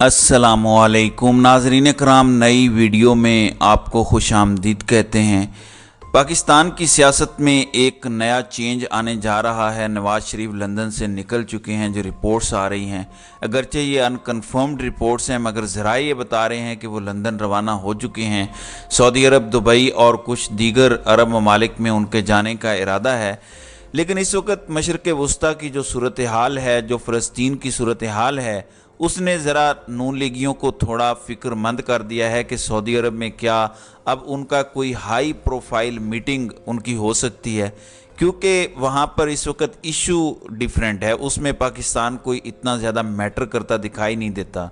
अस्सलामुअलैकुम नाज़रीन कराम, नई वीडियो में आपको खुश आमदीद कहते हैं। पाकिस्तान की सियासत में एक नया चेंज आने जा रहा है। नवाज़ शरीफ लंदन से निकल चुके हैं, जो रिपोर्ट्स आ रही हैं, अगरचे ये अनकन्फर्म्ड रिपोर्ट्स हैं, मगर ज़राए ये बता रहे हैं कि वो लंदन रवाना हो चुके हैं। सऊदी अरब, दुबई और कुछ दीगर अरब ममालिक में उनके जाने का इरादा है। लेकिन इस वक्त मशरक़ वस्ता की जो सूरत हाल है, जो फ़लस्तीन की सूरत हाल है, उसने ज़रा नून लीगियों को थोड़ा फ़िक्रमंद कर दिया है कि सऊदी अरब में क्या अब उनका कोई हाई प्रोफाइल मीटिंग उनकी हो सकती है, क्योंकि वहाँ पर इस वक्त इशू डिफरेंट है, उसमें पाकिस्तान कोई इतना ज़्यादा मैटर करता दिखाई नहीं देता।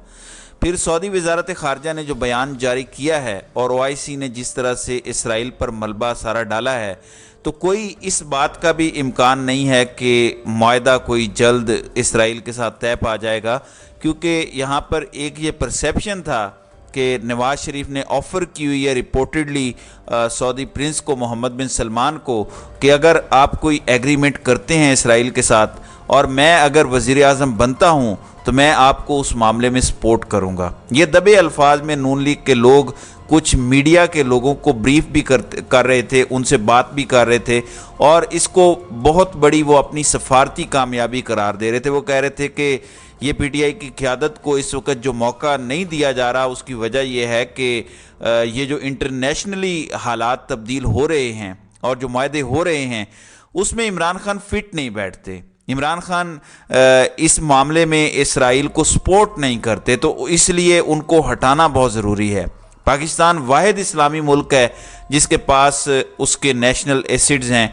फिर सऊदी वज़ारत ख़ारजा ने जो बयान जारी किया है और OIC ने जिस तरह से इसराइल पर मलबा सारा डाला है, तो कोई इस बात का भी इम्कान नहीं है कि मुआहदा कोई जल्द इसराइल के साथ तय पा जाएगा, क्योंकि यहाँ पर एक ये परसेप्शन था कि नवाज़ शरीफ ने ऑफ़र की हुई है रिपोर्टेडली सऊदी प्रिंस को, मोहम्मद बिन सलमान को, कि अगर आप कोई एग्रीमेंट करते हैं इसराइल के साथ और मैं अगर वज़ीर आज़म बनता हूँ तो मैं आपको उस मामले में सपोर्ट करूँगा। ये दबे अल्फाज में नून लीग के लोग कुछ मीडिया के लोगों को ब्रीफ भी कर रहे थे, उनसे बात भी कर रहे थे और इसको बहुत बड़ी वो अपनी सफारती कामयाबी करार दे रहे थे। वो कह रहे थे कि ये PTI की क़यादत को इस वक्त जो मौका नहीं दिया जा रहा, उसकी वजह यह है कि ये जो इंटरनेशनली हालात तब्दील हो रहे हैं और जो मुआहदे हो रहे हैं उसमें इमरान खान फिट नहीं बैठते। इमरान खान इस मामले में इसराइल को सपोर्ट नहीं करते, तो इसलिए उनको हटाना बहुत ज़रूरी है। पाकिस्तान वाहिद इस्लामी मुल्क है जिसके पास उसके नेशनल एसिड्स हैं,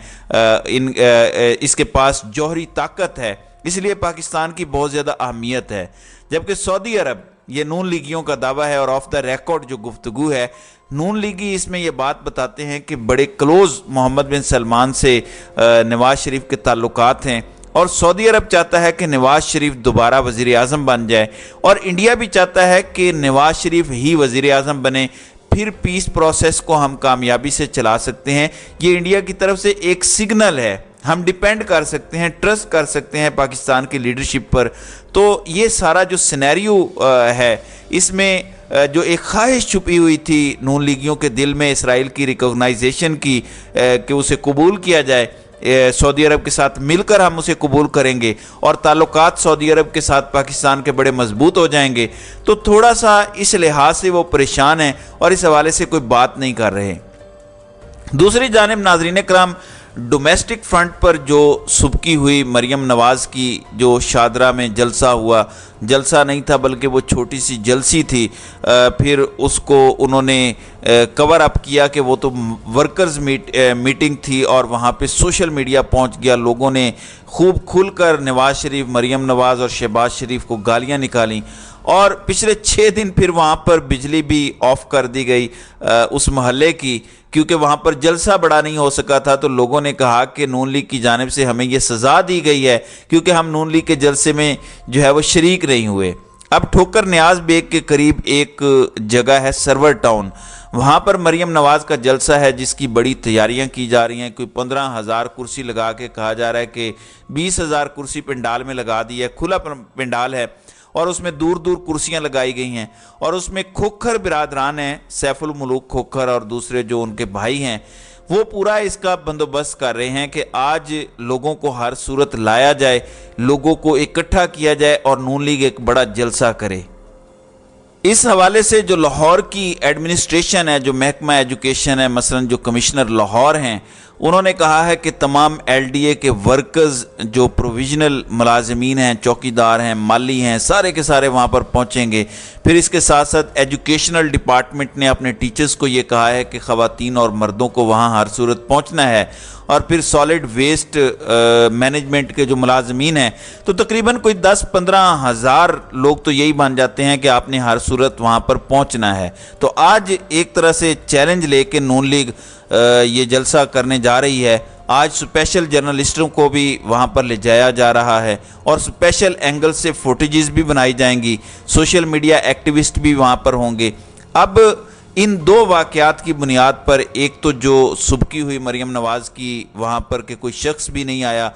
इसके पास जौहरी ताकत है, इसलिए पाकिस्तान की बहुत ज़्यादा अहमियत है। जबकि सऊदी अरब, ये नून लीगियों का दावा है और ऑफ द रिकॉर्ड जो गुफ्तगू है, नून लीगी इसमें ये बात बताते हैं कि बड़े क्लोज़ मोहम्मद बिन सलमान से नवाज़ शरीफ के ताल्लुकात हैं और सऊदी अरब चाहता है कि नवाज़ शरीफ दोबारा वज़ीर आज़म बन जाए और इंडिया भी चाहता है कि नवाज़ शरीफ ही वज़ीर आज़म बने, फिर पीस प्रोसेस को हम कामयाबी से चला सकते हैं। ये इंडिया की तरफ से एक सिग्नल है, हम डिपेंड कर सकते हैं, ट्रस्ट कर सकते हैं पाकिस्तान की लीडरशिप पर। तो ये सारा जो सिनेरियो है, इसमें जो एक ख्वाहिश छुपी हुई थी नून लीगियों के दिल में इसराइल की रिकॉग्नाइजेशन की, कि उसे कबूल किया जाए, सऊदी अरब के साथ मिलकर हम उसे कबूल करेंगे और ताल्लुकात सऊदी अरब के साथ पाकिस्तान के बड़े मजबूत हो जाएंगे, तो थोड़ा सा इस लिहाज से वो परेशान हैं और इस हवाले से कोई बात नहीं कर रहे। दूसरी जानिब नाज़रीन कराम, डोमेस्टिक फ्रंट पर जो सुबकी हुई मरियम नवाज़ की जो शादरा में जलसा हुआ, जलसा नहीं था बल्कि वो छोटी सी जलसी थी, फिर उसको उन्होंने कवर अप किया कि वो तो वर्कर्स मीटिंग थी और वहाँ पे सोशल मीडिया पहुँच गया, लोगों ने खूब खुलकर नवाज़ शरीफ, मरियम नवाज़ और शहबाज शरीफ को गालियाँ निकाली और पिछले 6 दिन फिर वहाँ पर बिजली भी ऑफ कर दी गई उस महल्ले की, क्योंकि वहाँ पर जलसा बड़ा नहीं हो सका था। तो लोगों ने कहा कि नून लीग की जानिब से हमें ये सज़ा दी गई है क्योंकि हम नून लीग के जलसे में जो है वो शरीक नहीं हुए। अब ठोकर न्याज बेग के करीब एक जगह है सरवर टाउन, वहाँ पर मरियम नवाज़ का जलसा है जिसकी बड़ी तैयारियां की जा रही हैं। कोई 15,000 कुर्सी लगा के, कहा जा रहा है कि 20,000 कुर्सी पंडाल में लगा दी है, खुला पंडाल है और उसमें दूर दूर कुर्सियां लगाई गई हैं और उसमें खोखर बिरादरान हैं, सैफुल मुलूक खोखर और दूसरे जो उनके भाई हैं, वो पूरा इसका बंदोबस्त कर रहे हैं कि आज लोगों को हर सूरत लाया जाए, लोगों को इकट्ठा किया जाए और नून लीग एक बड़ा जलसा करे। इस हवाले से जो लाहौर की एडमिनिस्ट्रेशन है, जो महकमा एजुकेशन है, मसलन जो कमिश्नर लाहौर हैं, उन्होंने कहा है कि तमाम LDA के वर्कर्स जो प्रोविजनल मुलाजमीन हैं, चौकीदार हैं, माली हैं, सारे के सारे वहाँ पर पहुँचेंगे। फिर इसके साथ साथ एजुकेशनल डिपार्टमेंट ने अपने टीचर्स को ये कहा है कि ख़वातीन और मर्दों को वहाँ हर सूरत पहुँचना है। और फिर सॉलिड वेस्ट मैनेजमेंट के जो मुलाजमीन हैं, तो तकरीबन कोई 10-15 हज़ार लोग तो यही मान जाते हैं कि आपने हर सूरत वहाँ पर पहुँचना है। तो आज एक तरह से चैलेंज लेके नून लीग ये जलसा करने जा रही है। आज स्पेशल जर्नलिस्टों को भी वहाँ पर ले जाया जा रहा है और स्पेशल एंगल से फुटेजेस भी बनाई जाएंगी, सोशल मीडिया एक्टिविस्ट भी वहाँ पर होंगे। अब इन दो वाक़यात की बुनियाद पर एक तो जो सुबकी हुई मरीम नवाज़ की वहाँ पर कि कोई शख्स भी नहीं आया,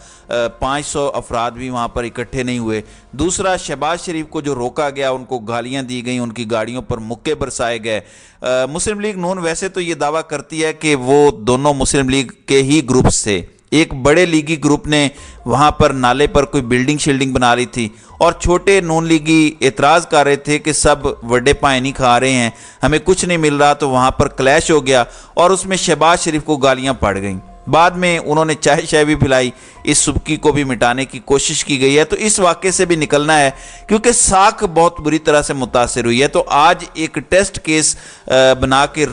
500 अफराद भी वहाँ पर इकट्ठे नहीं हुए। दूसरा, शहबाज शरीफ को जो रोका गया, उनको गालियाँ दी गई, उनकी गाड़ियों पर मुक्के बरसाए गए। मुस्लिम लीग नून वैसे तो ये दावा करती है कि वो दोनों मुस्लिम लीग के ही ग्रुप्स थे। एक बड़े लीगी ग्रुप ने वहाँ पर नाले पर कोई बिल्डिंग शिल्डिंग बना रही थी और छोटे नून लीगी एतराज़ कर रहे थे कि सब वड्डे पाए नहीं खा रहे हैं, हमें कुछ नहीं मिल रहा। तो वहाँ पर क्लैश हो गया और उसमें शहबाज शरीफ को गालियाँ पड़ गईं। बाद में उन्होंने चाय शाय भी पिलाई, इस सुबकी को भी मिटाने की कोशिश की गई है। तो इस वाक़े से भी निकलना है क्योंकि साख बहुत बुरी तरह से मुतासर हुई है। तो आज एक टेस्ट केस बना के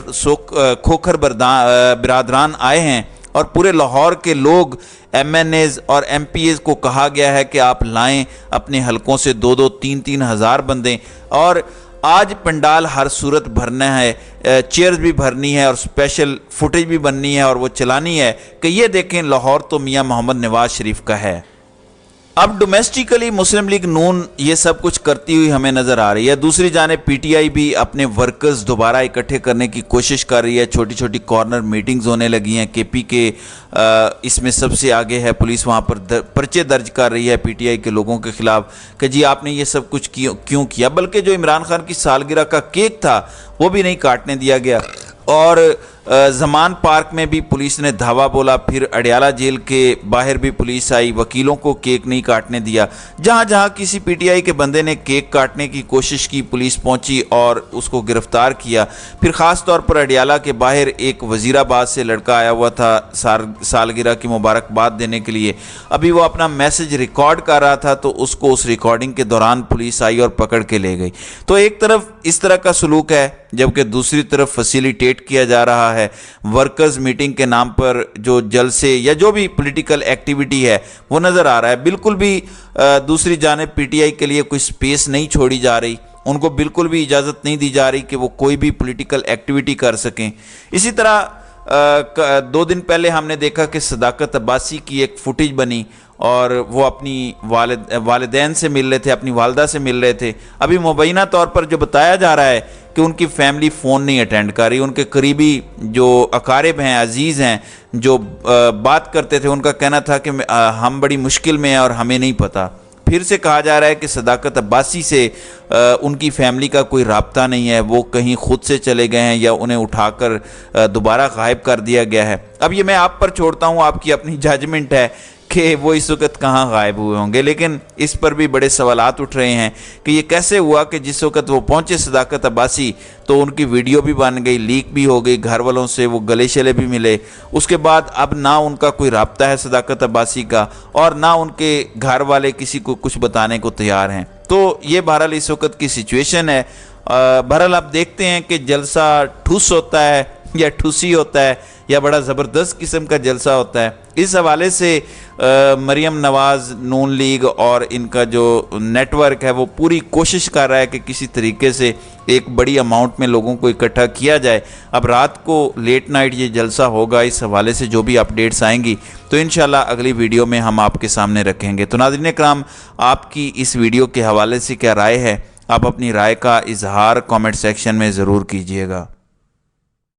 खोखर बिरादरान आए हैं और पूरे लाहौर के लोग MNAs और MPAs को कहा गया है कि आप लाएं अपने हलकों से 2-2, 3-3 हज़ार बंदे। और आज पंडाल हर सूरत भरना है, चेयर्स भी भरनी है और स्पेशल फुटेज भी बननी है और वो चलानी है कि ये देखें लाहौर तो मियां मोहम्मद नवाज शरीफ का है। अब डोमेस्टिकली मुस्लिम लीग नून ये सब कुछ करती हुई हमें नज़र आ रही है। दूसरी जानिब PTI भी अपने वर्कर्स दोबारा इकट्ठे करने की कोशिश कर रही है। छोटी छोटी कॉर्नर मीटिंग्स होने लगी हैं। KP के इसमें सबसे आगे है, पुलिस वहाँ पर पर्चे दर्ज कर रही है PTI के लोगों के ख़िलाफ़ कि जी आपने ये सब कुछ क्यों किया। बल्कि जो इमरान खान की सालगिरह का केक था वो भी नहीं काटने दिया गया। और ज़मान पार्क में भी पुलिस ने धावा बोला, फिर अडियाला जेल के बाहर भी पुलिस आई, वकीलों को केक नहीं काटने दिया। जहाँ जहाँ किसी PTI के बंदे ने केक काटने की कोशिश की, पुलिस पहुँची और उसको गिरफ्तार किया। फिर ख़ास तौर पर अडियाला के बाहर एक वज़ीराबाद से लड़का आया हुआ था सालगिरह की मुबारकबाद देने के लिए। अभी वो अपना मैसेज रिकॉर्ड कर रहा था तो उसको उस रिकॉर्डिंग के दौरान पुलिस आई और पकड़ के ले गई। तो एक तरफ इस तरह का सलूक है, जबकि दूसरी तरफ फैसिलिटेट किया जा रहा है। वर्कर्स मीटिंग के नाम पर जो जलसे या जो भी पॉलिटिकल एक्टिविटी है वो नज़र आ रहा है। बिल्कुल भी दूसरी जानिब PTI के लिए कोई स्पेस नहीं छोड़ी जा रही, उनको बिल्कुल भी इजाज़त नहीं दी जा रही कि वो कोई भी पॉलिटिकल एक्टिविटी कर सकें। इसी तरह 2 दिन पहले हमने देखा कि सदाकत अब्बासी की एक फुटेज बनी और वो अपनी वालिदैन से मिल रहे थे, अपनी वालदा से मिल रहे थे। अभी मुबैना तौर पर जो बताया जा रहा है कि उनकी फैमिली फ़ोन नहीं अटेंड कर रही, उनके करीबी जो अकारिब हैं, अजीज़ हैं, जो बात करते थे, उनका कहना था कि हम बड़ी मुश्किल में हैं और हमें नहीं पता। फिर से कहा जा रहा है कि सदाकत अब्बासी से उनकी फैमिली का कोई राब्ता नहीं है, वो कहीं खुद से चले गए हैं या उन्हें उठाकर दोबारा गायब कर दिया गया है। अब ये मैं आप पर छोड़ता हूँ, आपकी अपनी जजमेंट है कि वो इस वक्त कहाँ गायब हुए होंगे। लेकिन इस पर भी बड़े सवालात उठ रहे हैं कि ये कैसे हुआ कि जिस वक्त वो पहुँचे सदाकत अब्बासी तो उनकी वीडियो भी बन गई, लीक भी हो गई, घर वालों से वो गले शले भी मिले। उसके बाद अब ना उनका कोई राब्ता है सदाकत अब्बासी का और ना उनके घर वाले किसी को कुछ बताने को तैयार हैं। तो ये बहरहाल इस वक्त की सिचुएशन है। बहरहाल आप देखते हैं कि जलसा ठुस होता है या ठुसी होता है या बड़ा ज़बरदस्त किस्म का जलसा होता है। इस हवाले से मरीम नवाज़, नून लीग और इनका जो नेटवर्क है वो पूरी कोशिश कर रहा है कि किसी तरीके से एक बड़ी अमाउंट में लोगों को इकट्ठा किया जाए। अब रात को लेट नाइट ये जलसा होगा, इस हवाले से जो भी अपडेट्स आएंगी तो इंशाल्लाह अगली वीडियो में हम आपके सामने रखेंगे। तो नाज़रीन इकराम, आपकी इस वीडियो के हवाले से क्या राय है? आप अपनी राय का इजहार कमेंट सेक्शन में ज़रूर कीजिएगा।